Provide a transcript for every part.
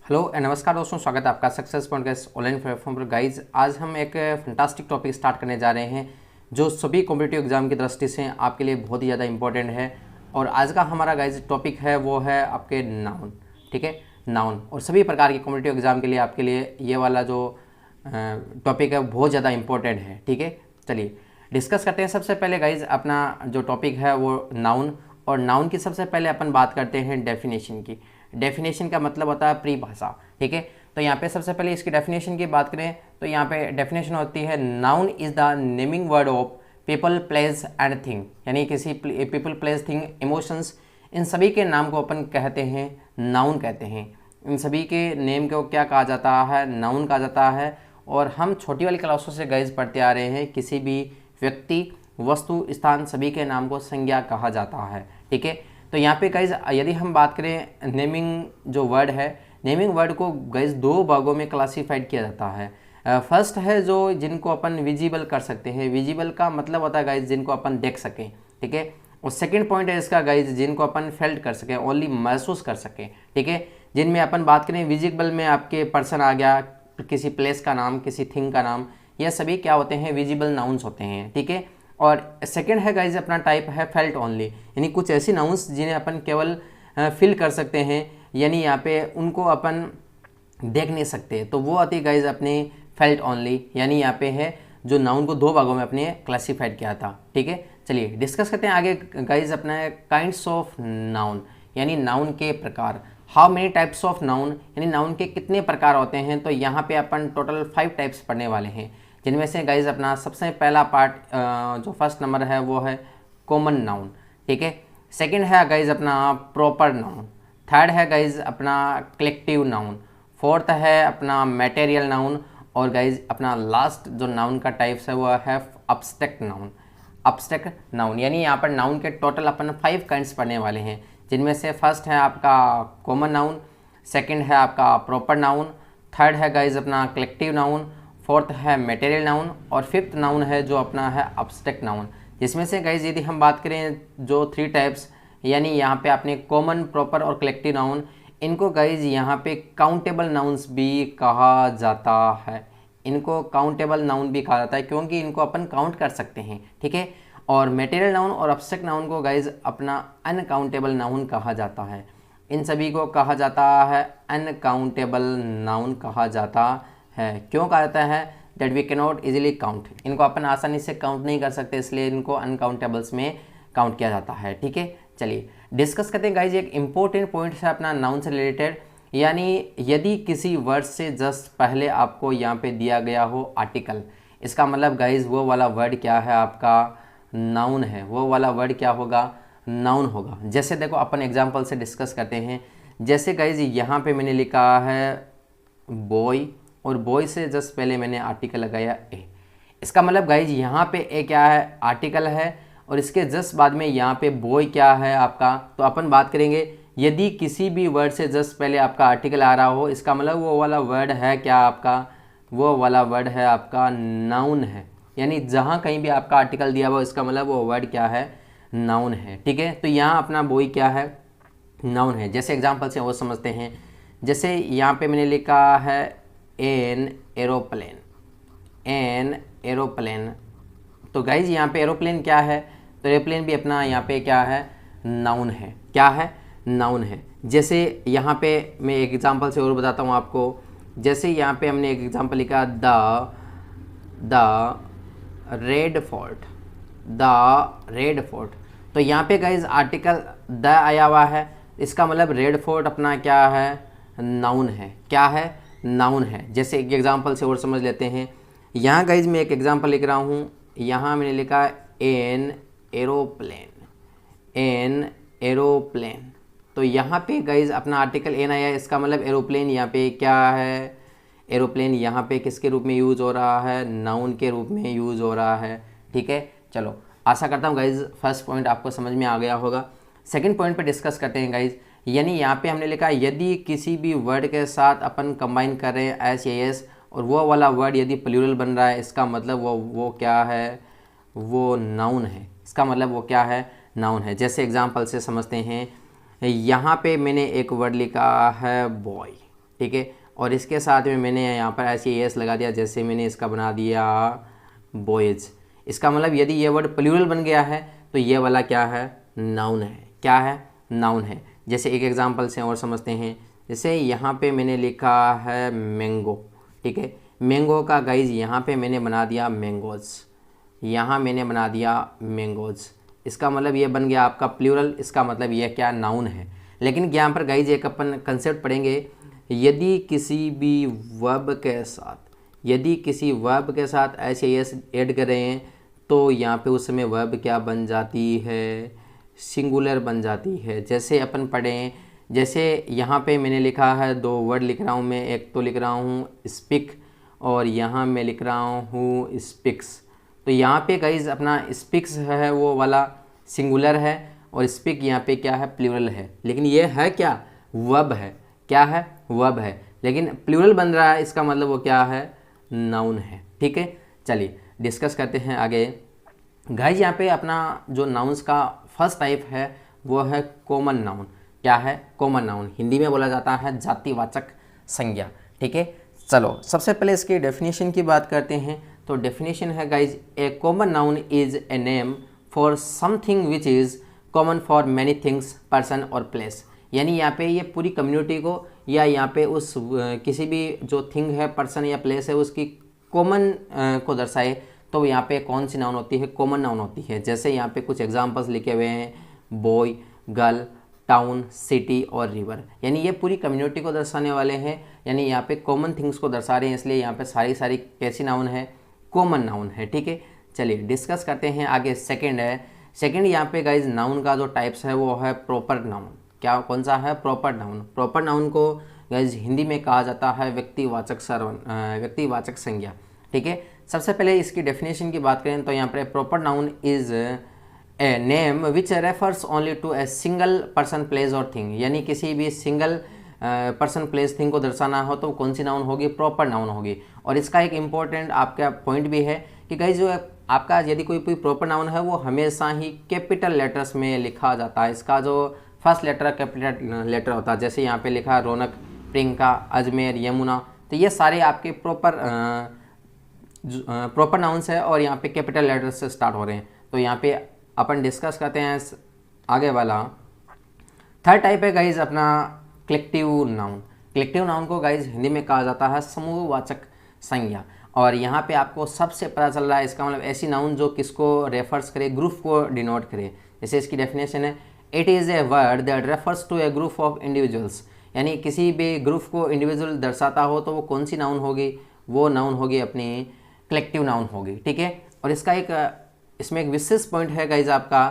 Hello नमस्कार दोस्तों, स्वागत है आपका सक्सेस पॉडकास्ट ऑनलाइन प्लेटफॉर्म पर। गाइज आज हम एक फैंटास्टिक टॉपिक स्टार्ट करने जा रहे हैं जो सभी कॉम्पिटिटिव एग्जाम की दृष्टि से आपके लिए बहुत ही ज़्यादा इंपॉर्टेंट है। और आज का हमारा गाइज टॉपिक है वो है आपके नाउन। ठीक है, नाउन और सभी प्रकार के कॉम्पिटिटिव एग्जाम के लिए आपके लिए ये वाला जो टॉपिक है बहुत ज़्यादा इंपॉर्टेंट है। ठीक है, चलिए डिस्कस करते हैं। सबसे पहले गाइज अपना जो टॉपिक है वो नाउन, और नाउन की सबसे पहले अपन बात करते हैं डेफिनेशन की। डेफिनेशन का मतलब होता है परिभाषा। ठीक है, तो यहाँ पे सबसे पहले इसकी डेफिनेशन की बात करें तो यहाँ पे डेफिनेशन होती है noun is the naming word of people place and thing, यानी किसी पीपल प्लेस थिंग इमोशंस, इन सभी के नाम को अपन कहते हैं नाउन कहते हैं। इन सभी के नेम को क्या कहा जाता है? नाउन कहा जाता है। और हम छोटी वाली क्लासों से गाइज पढ़ते आ रहे हैं किसी भी व्यक्ति, वस्तु, स्थान सभी के नाम को संज्ञा कहा जाता है। ठीक है, तो यहाँ पे गाइज यदि हम बात करें नेमिंग जो वर्ड है, नेमिंग वर्ड को गाइज दो भागों में क्लासीफाइड किया जाता है। फर्स्ट है जो जिनको अपन विजिबल कर सकते हैं। विजिबल का मतलब होता है गाइज जिनको अपन देख सकें। ठीक है, और सेकंड पॉइंट है इसका गाइज जिनको अपन फेल्ट कर सकें, ओनली महसूस कर सकें। ठीक है, जिनमें अपन बात करें विजिबल में आपके पर्सन आ गया, किसी प्लेस का नाम, किसी थिंग का नाम, यह सभी क्या होते हैं? विजिबल नाउन्स होते हैं। ठीक है, और सेकंड है गाइज अपना टाइप है फेल्ट ओनली, यानी कुछ ऐसी नाउन्स जिन्हें अपन केवल फील कर सकते हैं, यानी यहाँ पे उनको अपन देख नहीं सकते, तो वो आती है गाइज अपने फेल्ट ओनली। यानी यहाँ पे है जो नाउन को दो भागों में अपने क्लासीफाइड किया था। ठीक है, चलिए डिस्कस करते हैं आगे गाइज अपना काइंड्स ऑफ नाउन, यानी नाउन के प्रकार। How many types of noun, यानी नाउन के कितने प्रकार होते हैं। तो यहाँ पे अपन टोटल 5 टाइप्स पढ़ने वाले हैं, जिनमें से गाइज अपना सबसे पहला पार्ट जो फर्स्ट नंबर है वो है कॉमन नाउन। ठीक है, सेकंड है गाइज अपना प्रॉपर नाउन, थर्ड है गाइज अपना कलेक्टिव नाउन, फोर्थ है अपना मटेरियल नाउन, और गाइज अपना लास्ट जो नाउन का टाइप्स है वो है अब्स्ट्रैक्ट नाउन। अब्स्ट्रैक्ट नाउन यानी यहाँ पर नाउन के टोटल अपन 5 काइंड्स पढ़ने वाले हैं, जिनमें से फर्स्ट है आपका कॉमन नाउन, सेकंड है आपका प्रॉपर नाउन, थर्ड है गाइज अपना कलेक्टिव नाउन, फोर्थ है मटेरियल नाउन, और फिफ्थ नाउन है जो अपना है अब्स्ट्रैक्ट नाउन। जिसमें से गाइज यदि हम बात करें जो 3 टाइप्स, यानी यहाँ पे आपने कॉमन, प्रॉपर और कलेक्टिव नाउन, इनको गाइज यहाँ पे काउंटेबल नाउन्स भी कहा जाता है। इनको काउंटेबल नाउन भी कहा जाता है क्योंकि इनको अपन काउंट कर सकते हैं। ठीक है, और मटेरियल नाउन और अब्स्ट्रैक्ट नाउन को गाइज अपना अनकाउंटेबल नाउन कहा जाता है। इन सभी को कहा जाता है अनकाउंटेबल नाउन कहा जाता है। क्यों कहा जाता है? That we can not easily count, इनको अपन आसानी से काउंट नहीं कर सकते, इसलिए इनको अनकाउंटेबल्स में काउंट किया जाता है। ठीक है, चलिए डिस्कस करते हैं गाइज एक इंपॉर्टेंट पॉइंट है अपना नाउन से रिलेटेड, यानी यदि किसी वर्ड से जस्ट पहले आपको यहाँ पे दिया गया हो आर्टिकल, इसका मतलब गाइज वो वाला वर्ड क्या है? आपका नाउन है। वो वाला वर्ड क्या होगा? नाउन होगा। जैसे देखो अपन एग्जाम्पल से डिस्कस करते हैं। जैसे गाइज यहाँ पे मैंने लिखा है बॉय, और बॉय से जस्ट पहले मैंने आर्टिकल लगाया ए, इसका मतलब गाइज यहाँ पे ए क्या है? आर्टिकल है, और इसके जस्ट बाद में यहाँ पे बॉय क्या है आपका? तो अपन बात करेंगे यदि किसी भी वर्ड से जस्ट पहले आपका आर्टिकल आ रहा हो, इसका मतलब वो वाला वर्ड है क्या आपका? वो वाला वर्ड है आपका नाउन है। यानी जहाँ कहीं भी आपका आर्टिकल दिया हुआ, इसका मतलब वो वर्ड क्या है? नाउन है। ठीक है, तो यहाँ अपना बॉय क्या है? नाउन है। जैसे एग्जाम्पल से वो समझते हैं। जैसे यहाँ पे मैंने लिखा है एन एरोप्लेन, एन एरोप्लेन, तो गाइज यहाँ पे एरोप्लेन क्या है? तो एरोप्लेन भी अपना यहाँ पे क्या है? नाउन है। क्या है? नाउन है। जैसे यहाँ पे मैं एक एग्जांपल से और बताता हूँ आपको। जैसे यहाँ पे हमने एक एग्जांपल लिखा the red fort, the red fort, तो यहाँ पे गाइज आर्टिकल द आया हुआ है, इसका मतलब रेड फोर्ट अपना क्या है? नाउन है। क्या है? नाउन है। जैसे एक एग्जांपल से और समझ लेते हैं। यहाँ गाइज मैं एक एग्जांपल लिख रहा हूँ, यहाँ मैंने लिखा एन एरोप्लेन, एन एरोप्लेन, तो यहाँ पे गाइज अपना आर्टिकल एन आया है, इसका मतलब एरोप्लेन यहाँ पे क्या है? एरोप्लेन यहाँ पे किसके रूप में यूज़ हो रहा है? नाउन के रूप में यूज़ हो रहा है। ठीक है, चलो आशा करता हूँ गाइज फर्स्ट पॉइंट आपको समझ में आ गया होगा। सेकंड पॉइंट पे डिस्कस करते हैं गाइज। यानी यहाँ पे हमने लिखा यदि किसी भी वर्ड के साथ अपन कंबाइन कर रहे हैं एस या एस, और वो वाला वर्ड यदि प्लूरल बन रहा है, इसका मतलब वो क्या है? वो नाउन है। इसका मतलब वो क्या है? नाउन है। जैसे एग्जांपल से समझते हैं। यहाँ पे मैंने एक वर्ड लिखा है बॉय, ठीक है। और इसके साथ में मैंने यहाँ पर ऐसे एस लगा दिया, जैसे मैंने इसका बना दिया बॉयज़। इसका मतलब यदि ये वर्ड प्लूरल बन गया है तो ये वाला क्या है, नाउन है। क्या है, नाउन है। जैसे एक एग्जांपल से और समझते हैं। जैसे यहाँ पे मैंने लिखा है मैंगो, ठीक है। मैंगो का गाइज यहाँ पे मैंने बना दिया मैंगोज़, यहाँ मैंने बना दिया मैंगोज़। इसका मतलब ये बन गया आपका प्लूरल, इसका मतलब ये क्या, नाउन है। लेकिन यहाँ पर गाइज एक अपन कंसेप्ट पढ़ेंगे, यदि किसी भी वर्ब के साथ, यदि किसी वर्ब के साथ ऐसे एस ऐड कर रहे हैं तो यहाँ पे उस समय वर्ब क्या बन जाती है, सिंगुलर बन जाती है। जैसे अपन पढ़ें, जैसे यहाँ पे मैंने लिखा है, दो वर्ड लिख रहा हूँ मैं, एक तो लिख रहा हूँ स्पीक और यहाँ मैं लिख रहा हूँ स्पीक्स। तो यहाँ पे गाइज अपना स्पीक्स है वो वाला सिंगुलर है और स्पीक यहाँ पे क्या है, प्लूरल है। लेकिन ये है क्या, वर्ब है। क्या है, वर्ब है, लेकिन प्लूरल बन रहा है, इसका मतलब वो क्या है, नाउन है। ठीक है, चलिए डिस्कस करते हैं आगे। गाइज यहाँ पे अपना जो नाउन्स का फर्स्ट टाइप है वो है कॉमन नाउन। क्या है, कॉमन नाउन। हिंदी में बोला जाता है जातिवाचक संज्ञा। ठीक है, चलो सबसे पहले इसकी डेफिनेशन की बात करते हैं। तो डेफिनेशन है guys, A common noun is a name for something which is common for many things, person और प्लेस। यानी यहाँ पे ये पूरी कम्युनिटी को या यहाँ पे उस किसी भी जो थिंग है, पर्सन या प्लेस है, उसकी कॉमन को दर्शाए तो यहाँ पे कौन सी नाउन होती है, कॉमन नाउन होती है। जैसे यहाँ पे कुछ एग्जांपल्स लिखे हुए हैं, बॉय, गर्ल, टाउन, सिटी और रिवर। यानी ये पूरी कम्युनिटी को दर्शाने वाले हैं, यानी यहाँ पे कॉमन थिंग्स को दर्शा रहे हैं, इसलिए यहाँ पे सारी कैसी नाउन है, कॉमन नाउन है। ठीक है, चलिए डिस्कस करते हैं आगे। सेकेंड है, सेकेंड यहाँ पे गाइज नाउन का जो टाइप्स है वो है प्रॉपर नाउन। क्या, कौन सा है, प्रॉपर नाउन। प्रॉपर नाउन को गाइज हिंदी में कहा जाता है व्यक्तिवाचक संज्ञा। ठीक है, सबसे पहले इसकी डेफिनेशन की बात करें तो यहाँ पर proper noun is a name which refers only to a single person, place और थिंग। यानी किसी भी सिंगल पर्सन, प्लेस, थिंग को दर्शाना हो तो कौन सी नाउन होगी, प्रॉपर नाउन होगी। और इसका एक इम्पॉर्टेंट आपका पॉइंट भी है कि गाइज जो आपका यदि कोई प्रॉपर नाउन है वो हमेशा ही कैपिटल लेटर्स में लिखा जाता है। इसका जो फर्स्ट लेटर कैपिटल लेटर होता है, जैसे यहाँ पे लिखा रौनक, प्रियंका, अजमेर, यमुना, तो ये सारे आपके प्रॉपर नाउन्स है और यहाँ पे कैपिटल लेटर से स्टार्ट हो रहे हैं। तो यहाँ पे अपन डिस्कस करते हैं आगे वाला। थर्ड टाइप है गाइज अपना कलेक्टिव नाउन। कलेक्टिव नाउन को गाइज हिंदी में कहा जाता है समूहवाचक संज्ञा। और यहाँ पे आपको सबसे पता चल रहा है, इसका मतलब ऐसी नाउन जो किसको रेफर्स करे, ग्रुप को डिनोट करे। जैसे इसकी डेफिनेशन है, it is a word that refers to a group of individuals. यानी किसी भी ग्रुप को इंडिविजुअल दर्शाता हो तो वो कौन सी नाउन होगी, वो नाउन होगी अपनी कलेक्टिव नाउन होगी। ठीक है, और इसका एक इसमें एक विशेष पॉइंट है गाइज आपका,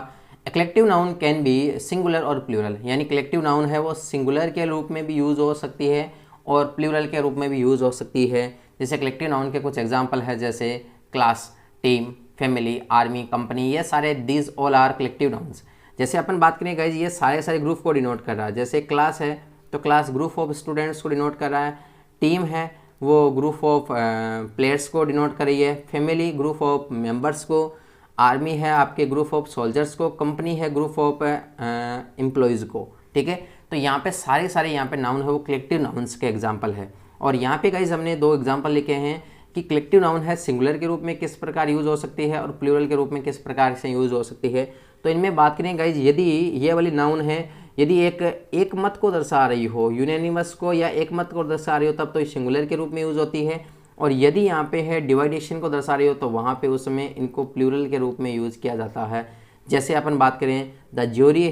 collective noun can be singular और प्लूरल। यानी कलेक्टिव नाउन है वो सिंगुलर के रूप में भी यूज़ हो सकती है और प्लूरल के रूप में भी यूज़ हो सकती है। जैसे कलेक्टिव नाउन के कुछ एग्जांपल है, जैसे class, team, family, army, company, ये सारे these all are collective nouns. जैसे अपन बात करें गाइज, ये सारे ग्रुप को डिनोट कर रहा है। जैसे क्लास है तो क्लास ग्रुप ऑफ स्टूडेंट्स को डिनोट कर रहा है, टीम है वो ग्रुप ऑफ प्लेयर्स को डिनोट कर रही है, फैमिली ग्रुप ऑफ मेंबर्स को, आर्मी है आपके ग्रुप ऑफ सोल्जर्स को, कंपनी है ग्रुप ऑफ एम्प्लॉयज़ को। ठीक है, तो यहाँ पे सारे यहाँ पे नाउन है वो कलेक्टिव नाउन्स के एग्जांपल है। और यहाँ पे गाइज हमने दो एग्जांपल लिखे हैं कि कलेक्टिव नाउन है सिंगुलर के रूप में किस प्रकार यूज़ हो सकती है और प्लूरल के रूप में किस प्रकार से यूज़ हो सकती है। तो इनमें बात करें गाइज, यदि ये वाली नाउन है, यदि एक मत को दर्शा रही हो, यूनानिमस को या एक मत को दर्शा रही हो, तब तो सिंगुलर के रूप में यूज़ होती है। और यदि यहाँ पे है डिवाइडेशन को दर्शा रही हो तो वहाँ पे उस समय इनको प्लूरल के रूप में यूज़ किया जाता है। जैसे अपन बात करें, the jury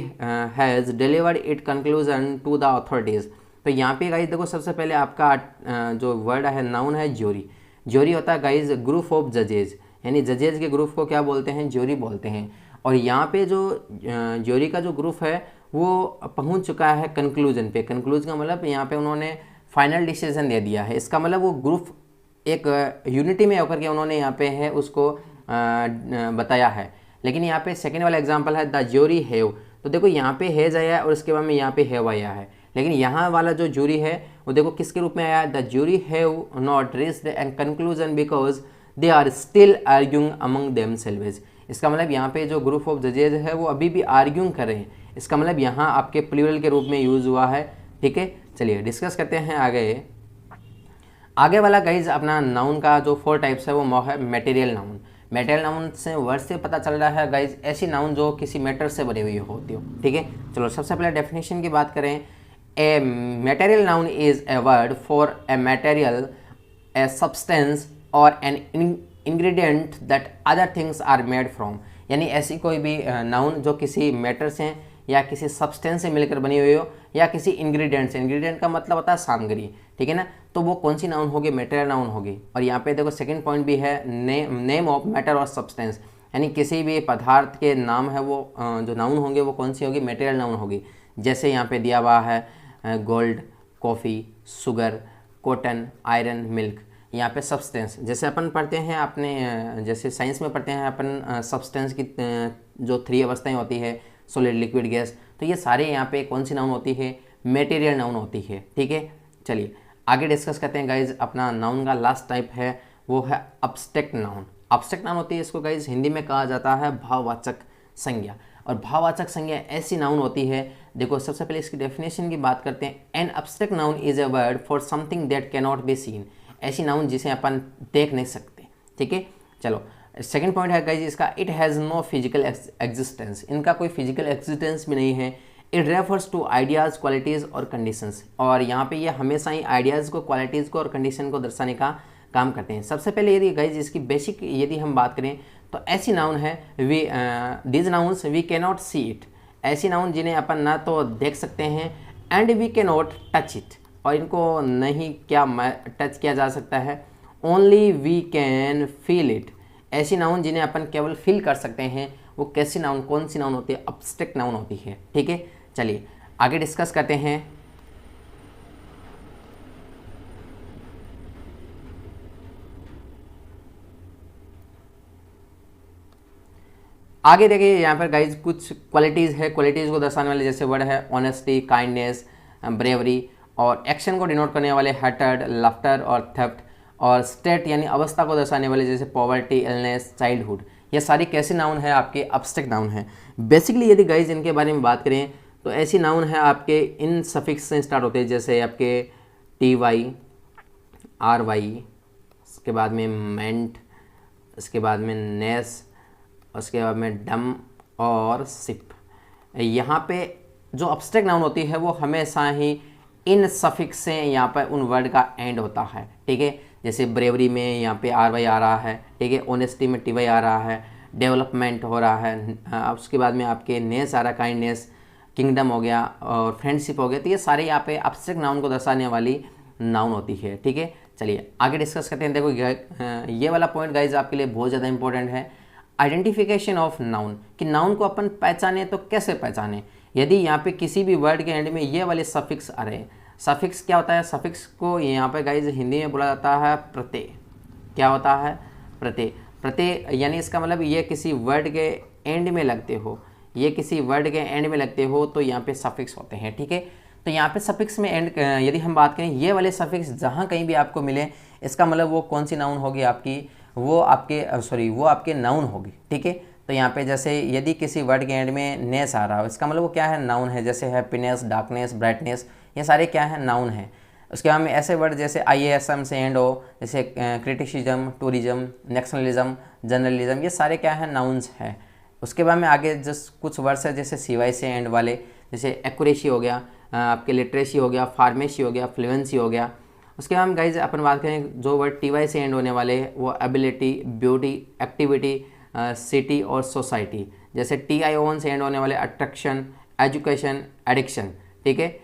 has delivered it conclusion to the authorities. तो यहाँ पे गाइज देखो, सबसे पहले आपका जो वर्ड है, नाउन है ज्यूरी। ज्यूरी होता है गाइज ग्रुप ऑफ जजेज, यानी जजेज के ग्रुप को क्या बोलते हैं, ज्यूरी बोलते हैं। और यहाँ पे जो ज्यूरी का जो ग्रुप है वो पहुँच चुका है कंक्लूजन पे। कंक्लूजन का मतलब यहाँ पे उन्होंने फाइनल डिसीजन दे दिया है। इसका मतलब वो ग्रुप एक यूनिटी में होकर के उन्होंने यहाँ पे है उसको बताया है। लेकिन यहाँ पे सेकेंड वाला एग्जांपल है द ज्यूरी हैव। तो देखो यहाँ पे हैज आया है और इसके बाद में यहाँ पे हैव आया है, लेकिन यहाँ वाला जो ज्यूरी है वो देखो किसके रूप में आया है, the jury have not reached a conclusion because they are still arguing among themselves. इसका मतलब यहाँ पे जो ग्रुप ऑफ जजेज है वो अभी भी आर्ग्यूइंग कर रहे हैं। इसका मतलब यहाँ आपके प्लूरल के रूप में यूज़ हुआ है। ठीक है, चलिए डिस्कस करते हैं आगे वाला गाइज अपना नाउन का जो 4 टाइप्स है वो है मटेरियल नाउन। मटेरियल नाउन से वर्ड से पता चल रहा है गाइज ऐसी नाउन जो किसी मैटर से बनी हुई होती हो, ठीक है। चलो सबसे पहले डेफिनेशन की बात करें। A material noun is a word for a material, a substance और an ingredient that other things are made from. यानी ऐसी कोई भी नाउन जो किसी मैटर से या किसी सब्सटेंस से मिलकर बनी हुई हो या किसी इंग्रेडिएंट से, इंग्रेडिएंट का मतलब होता है सामग्री, ठीक है ना, तो वो कौन सी नाउन होगी, मटेरियल नाउन होगी। और यहाँ पे देखो सेकंड पॉइंट भी है, नेम ऑफ मैटर और सब्सटेंस, यानी किसी भी पदार्थ के नाम है वो जो नाउन होंगे वो कौन सी होगी, मटेरियल नाउन होगी। जैसे यहाँ पे दिया हुआ है gold, coffee, sugar, cotton, iron, milk. यहाँ पे सब्सटेंस जैसे अपन पढ़ते हैं अपने जैसे साइंस में पढ़ते हैं अपन सब्सटेंस की जो 3 अवस्थाएं होती है, सॉलिड, लिक्विड, गैस, तो ये सारे यहाँ पे कौन सी नाउन होती है, मटेरियल नाउन होती है, ठीक है। चलिए आगे डिस्कस करते हैं गाइज। अपना नाउन का लास्ट टाइप है वो है अब्स्ट्रैक्ट नाउन। अब्स्ट्रैक्ट नाउन होती है, इसको गाइज हिंदी में कहा जाता है भाववाचक संज्ञा। और भाववाचक संज्ञा ऐसी नाउन होती है, देखो सबसे पहले इसकी डेफिनेशन की बात करते हैं। An abstract noun is a word for something that can not be seen. ऐसी नाउन जिसे अपन देख नहीं सकते, ठीक है। चलो सेकंड पॉइंट है गाइज इसका, it has no physical existence. इनका कोई फिजिकल एग्जिस्टेंस भी नहीं है। It refers to ideas, qualities और कंडीशंस। और यहाँ पे ये हमेशा ही आइडियाज़ को, क्वालिटीज़ को और कंडीशन को दर्शाने का काम करते हैं। सबसे पहले यदि गाइज इसकी बेसिक यदि हम बात करें तो ऐसी नाउन है these nouns we can not see it. ऐसी नाउन जिन्हें अपन ना तो देख सकते हैं and we can not touch it, और इनको नहीं क्या टच किया जा सकता है। Only we can feel it. ऐसी नाउन जिन्हें अपन केवल फील कर सकते हैं वो कैसी नाउन, कौन सी नाउन होती है, अब्स्ट्रैक्ट नाउन होती है, ठीक है। चलिए आगे डिस्कस करते हैं। आगे देखिए यहाँ पर गाइज कुछ क्वालिटीज़ है, क्वालिटीज़ को दर्शाने वाले जैसे वर्ड है ऑनेस्टी, काइंडनेस, ब्रेवरी, और एक्शन को डिनोट करने वाले हैटर्ड, लाफ्टर और थेफ्ट, और स्टेट यानी अवस्था को दर्शाने वाले जैसे पॉवर्टी, इलनेस, चाइल्डहुड। ये सारी कैसी नाउन है, आपके अब्स्ट्रैक्ट नाउन है। बेसिकली यदि गाइज इनके बारे में बात करें तो ऐसी नाउन है आपके इन सफिक्स से स्टार्ट होते हैं, जैसे आपके TY, RY, उसके बाद में मेंट, उसके बाद में नेस, उसके बाद में डम और सिप। यहाँ पे जो अब्स्ट्रैक्ट नाउन होती है वो हमेशा ही इन सफिक्स से यहाँ पर उन वर्ड का एंड होता है, ठीक है। जैसे ब्रेवरी में यहाँ पे RY आ रहा है, ठीक है। ऑनेस्टी में TY आ रहा है, डेवलपमेंट हो रहा है, उसके बाद में आपके नेस आ रहा है, काइंडनेस, किंगडम हो गया और फ्रेंडशिप हो गया। तो ये सारे यहाँ पे अब्स्ट्रैक्ट नाउन को दर्शाने वाली नाउन होती है, ठीक है। चलिए आगे डिस्कस करते हैं। देखो ये वाला पॉइंट गाइज आपके लिए बहुत ज़्यादा इंपॉर्टेंट है, आइडेंटिफिकेशन ऑफ नाउन, कि नाउन को अपन पहचाने तो कैसे पहचाने। यदि यहाँ पे किसी भी वर्ड के एंड में ये वाले सफिक्स आ रहे हैं, सफिक्स क्या होता है, सफिक्स को यहाँ पे गाइज हिंदी में बोला जाता है प्रत्यय। क्या होता है, प्रत्यय। प्रत्यय यानी इसका मतलब ये किसी वर्ड के एंड में लगते हो, ये किसी वर्ड के एंड में लगते हो तो यहाँ पे सफिक्स होते हैं, ठीक है। तो यहाँ पे सफिक्स में एंड यदि हम बात करें, ये वाले सफिक्स जहाँ कहीं भी आपको मिले, इसका मतलब वो कौन सी नाउन होगी आपकी, वो आपके नाउन होगी, ठीक है। तो यहाँ पे जैसे यदि किसी वर्ड के एंड में नेस आ रहा हो, इसका मतलब वो क्या है, नाउन है। जैसे हैप्पीनेस, डार्कनेस, ब्राइटनेस, ये सारे क्या है, नाउन है। उसके बाद में ऐसे वर्ड जैसे IASM से एंड हो, जैसे क्रिटिसिज्म, टूरिज्म, नेशनलिज्म, जर्नलिज्म, ये सारे क्या है, नाउन्स है। उसके बाद में आगे जस्ट कुछ वर्ड्स है जैसे CY से एंड वाले, जैसे एक्यूरेसी हो गया, आपके लिटरेसी हो गया, फार्मेसी हो गया, फ्लुएंसी हो गया। उसके बाद गाइज अपन बात करें जो वर्ड TY से एंड होने वाले वो एबिलिटी, ब्यूटी, एक्टिविटी, सिटी और सोसाइटी। जैसे TION से एंड होने वाले अट्रैक्शन, एजुकेशन, एडिक्शन, ठीक है।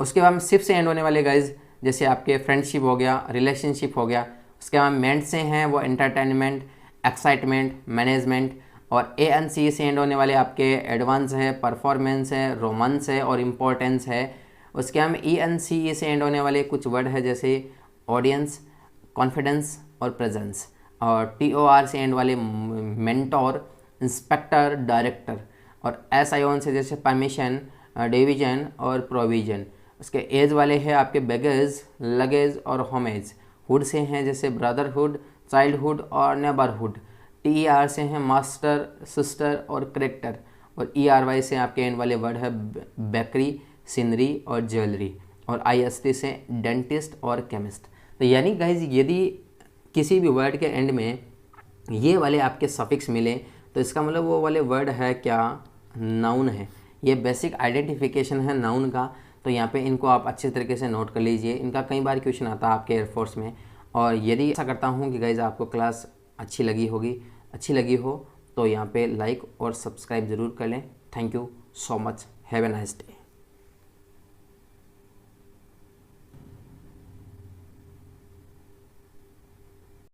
उसके बाद में शिप से एंड होने वाले गाइज जैसे आपके फ्रेंडशिप हो गया, रिलेशनशिप हो गया। उसके बाद मेंट से हैं वो एंटरटेनमेंट, एक्साइटमेंट, मैनेजमेंट। और ANC से एंड होने वाले आपके एडवांस है, परफॉर्मेंस है, रोमांस है और इम्पोर्टेंस है। उसके हम ENCE से एंड होने वाले कुछ वर्ड है जैसे ऑडियंस, कॉन्फिडेंस और प्रेजेंस। और TOR से एंड वाले मेंटोर, इंस्पेक्टर, डायरेक्टर। और SION से जैसे परमिशन, डिवीजन और प्रोविजन। उसके एज वाले हैं आपके बैगेज, लगेज और होमेज। हुड से हैं जैसे ब्रदरहुड, चाइल्डहुड और नेबरहुड। TER से हैं मास्टर, सिस्टर और करेक्टर। और ERY से आपके एंड वाले वर्ड है बेकरी, सीनरी और ज्वेलरी, और IST से डेंटिस्ट और केमिस्ट। तो यानी गाइज यदि किसी भी वर्ड के एंड में ये वाले आपके सफिक्स मिले तो इसका मतलब वो वाले वर्ड है क्या, नाउन है। ये बेसिक आइडेंटिफिकेशन है नाउन का। तो यहाँ पे इनको आप अच्छे तरीके से नोट कर लीजिए, इनका कई बार क्वेश्चन आता है आपके एयरफोर्स में। और यदि ऐसा करता हूँ कि गाइज आपको क्लास अच्छी लगी हो तो यहाँ पे लाइक और सब्सक्राइब ज़रूर कर लें। Thank you so much, have a nice day.